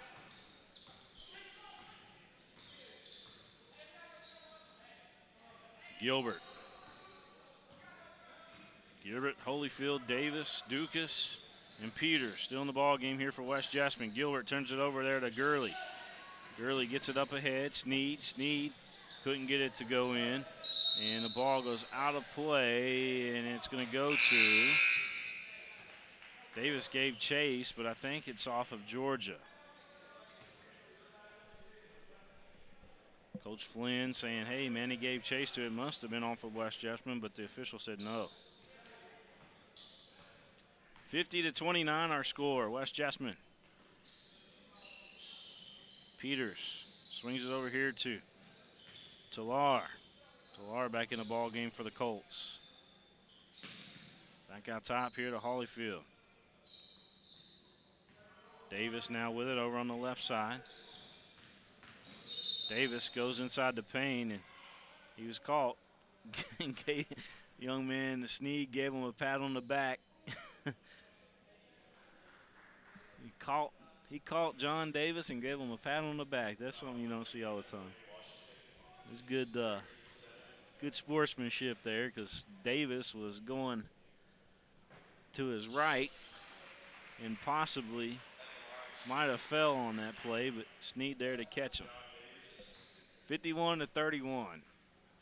Gilbert, Holyfield, Davis, Dukas, and Peters still in the ball game here for West Jessamine. Gilbert turns it over there to Gurley. Gurley gets it up ahead. Sneed couldn't get it to go in. And the ball goes out of play, and it's going to go to Davis. Gave chase, but I think it's off of Georgia. Coach Flynn saying, hey, man, he gave chase to it. Must have been off of West Jessamine, but the official said no. 50-29 our score. West Jessamine. Peters swings it over here to Talar. Talar back in the ball game for the Colts. Back out top here to Holyfield. Davis now with it over on the left side. Davis goes inside the paint, and he was caught. young man, Sneed, gave him a pat on the back. He caught John Davis and gave him a pat on the back. That's something you don't see all the time. It's good sportsmanship there, because Davis was going to his right and possibly might have fell on that play, but Sneed there to catch him. 51-31.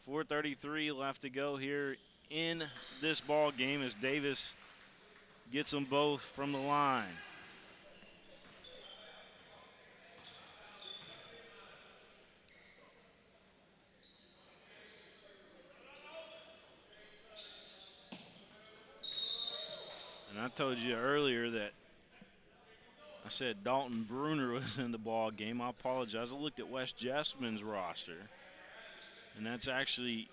4:33 left to go here in this ball game as Davis gets them both from the line. And I told you earlier that I said Dalton Bruner was in the ball game. I apologize. I looked at West Jessamine's roster, and that's actually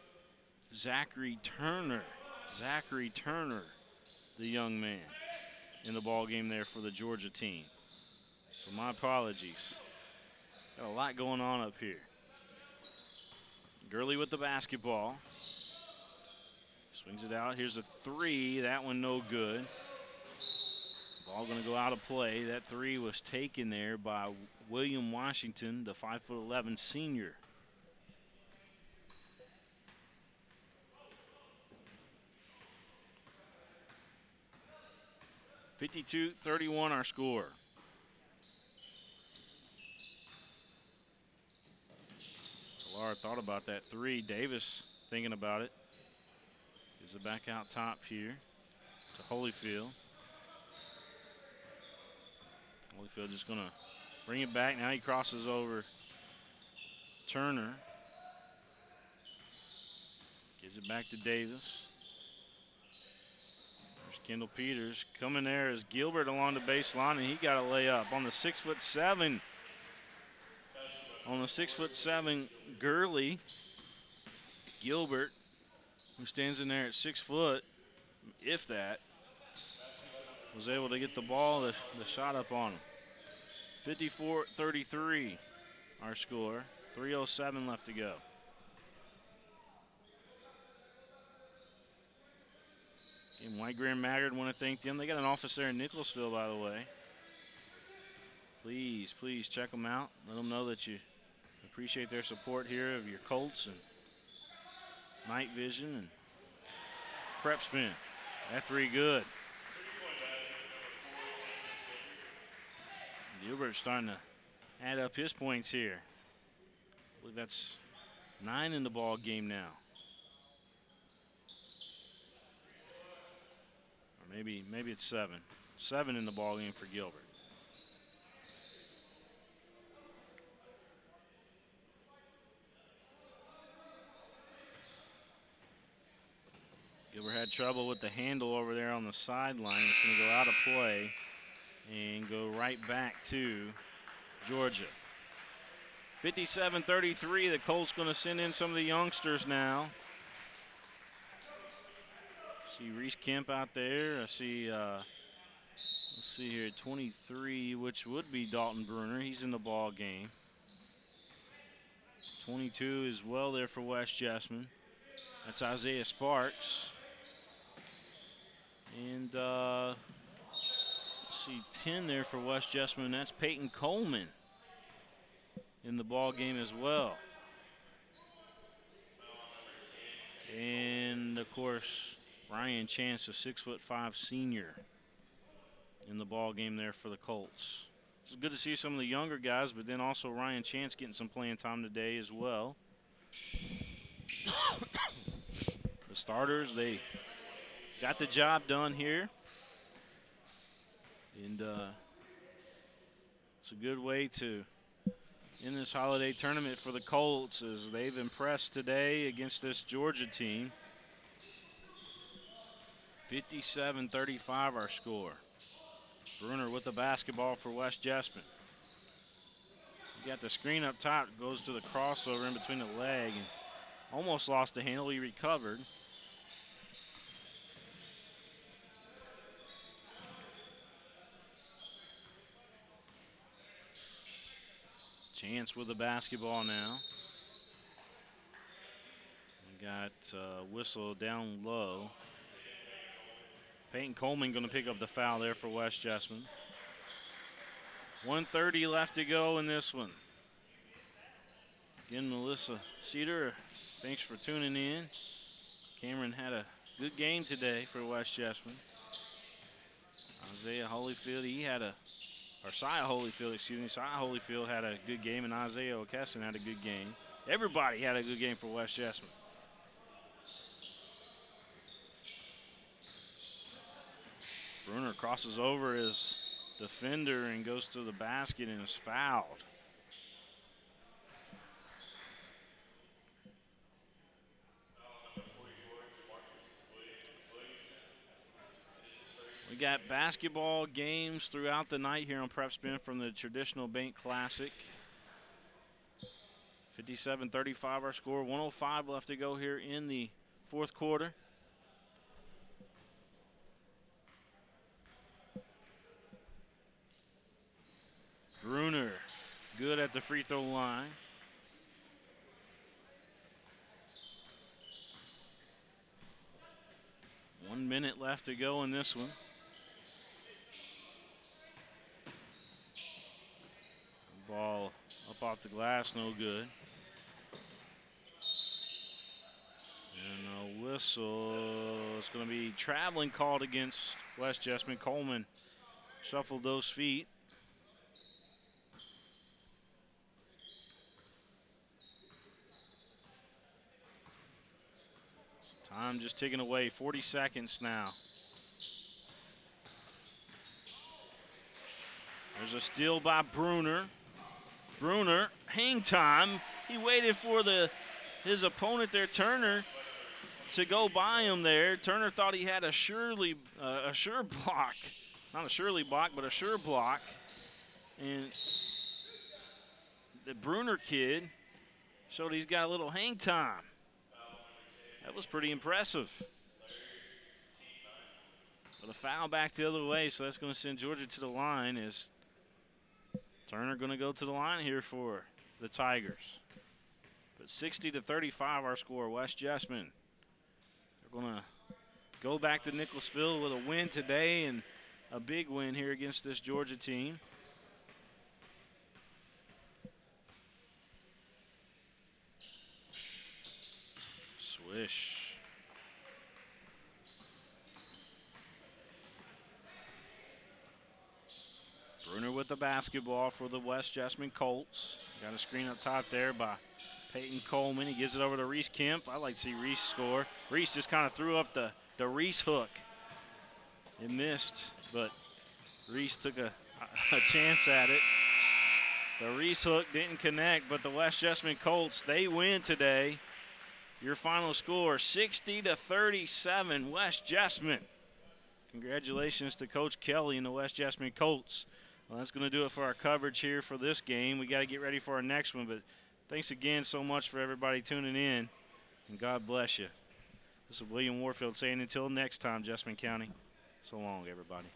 Zachary Turner. Zachary Turner, the young man, in the ball game there for the Georgia team. So my apologies. Got a lot going on up here. Gurley with the basketball. Swings it out. Here's a three. That one no good. Ball going to go out of play. That three was taken there by William Washington, the 5'11" senior. (52-31) our score. Talara thought about that three. Davis thinking about it. Gives it back out top here to Holyfield. Holyfield just going to bring it back. Now he crosses over Turner. Gives it back to Davis. There's Kendall Peters. Coming there is Gilbert along the baseline, and he got a layup on the 6'7". On the 6'7" Gurley. Gilbert, who stands in there at 6 foot, if that, was able to get the ball, the shot up on him. 54-33 our score. 3:07 left to go. And White, Greer, and Maggard want to thank them. They got an office there in Nicholasville, by the way. Please, please check them out. Let them know that you appreciate their support here of your Colts and Night Vision and PrepSpin. That three good. Gilbert's starting to add up his points here. I believe that's 9 in the ball game now. Or maybe it's 7. 7 in the ball game for Gilbert. Gilbert had trouble with the handle over there on the sideline. It's going to go out of play and go right back to Georgia. 57-33, the Colts going to send in some of the youngsters now. See Reese Kemp out there. I see, let's see here, 23, which would be Dalton Bruner. He's in the ball game. 22 is well there for West Jessamine. That's Isaiah Sparks. And see 10 there for West Jessamine. That's Peyton Coleman in the ball game as well. And of course, Ryan Chance, a 6'5" senior, in the ball game there for the Colts. It's good to see some of the younger guys, but then also Ryan Chance getting some playing time today as well. The starters, they got the job done here. And it's a good way to end this holiday tournament for the Colts, as they've impressed today against this Georgia team. 57-35 our score. Bruner with the basketball for West Jessamine. You got the screen up top, goes to the crossover in between the leg, and almost lost the handle. He recovered. Chance with the basketball now. We Got whistle down low. Peyton Coleman going to pick up the foul there for West Jessamine. 1:30 left to go in this one. Again, Melissa Cedar, thanks for tuning in. Cameron had a good game today for West Jessamine. Isaiah Holyfield, Siah Holyfield had a good game, and Isaiah O'Kesson had a good game. Everybody had a good game for West Jessamine. Bruner crosses over his defender and goes to the basket and is fouled. We got basketball games throughout the night here on PrepSpin from the Traditional Bank Classic. 57-35 our score. 1:05 left to go here in the fourth quarter. Bruner, good at the free throw line. One minute left to go in this one. Ball up off the glass, no good. And a whistle. It's going to be traveling called against West Jessamine. Coleman shuffled those feet. Time just ticking away, 40 seconds now. There's a steal by Bruner. Bruner, hang time. He waited for his opponent there, Turner, to go by him there. Turner thought he had a sure block. Not a surely block, but a sure block. And the Bruner kid showed he's got a little hang time. That was pretty impressive. But a foul back the other way, so that's going to send Georgia to the line. Is Turner going to go to the line here for the Tigers? But 60-35 our score. West Jessamine. They're going to go back to Nicholasville with a win today and a big win here against this Georgia team. Swish. Bruner with the basketball for the West Jessamine Colts. Got a screen up top there by Peyton Coleman. He gives it over to Reese Kemp. I like to see Reese score. Reese just kind of threw up the Reese hook. It missed, but Reese took a chance at it. The Reese hook didn't connect, but the West Jessamine Colts, they win today. Your final score, 60-37, West Jessamine. Congratulations to Coach Kelly and the West Jessamine Colts. Well, that's going to do it for our coverage here for this game. We got to get ready for our next one, but thanks again so much for everybody tuning in, and God bless you. This is William Warfield saying until next time, Jessamine County. So long, everybody.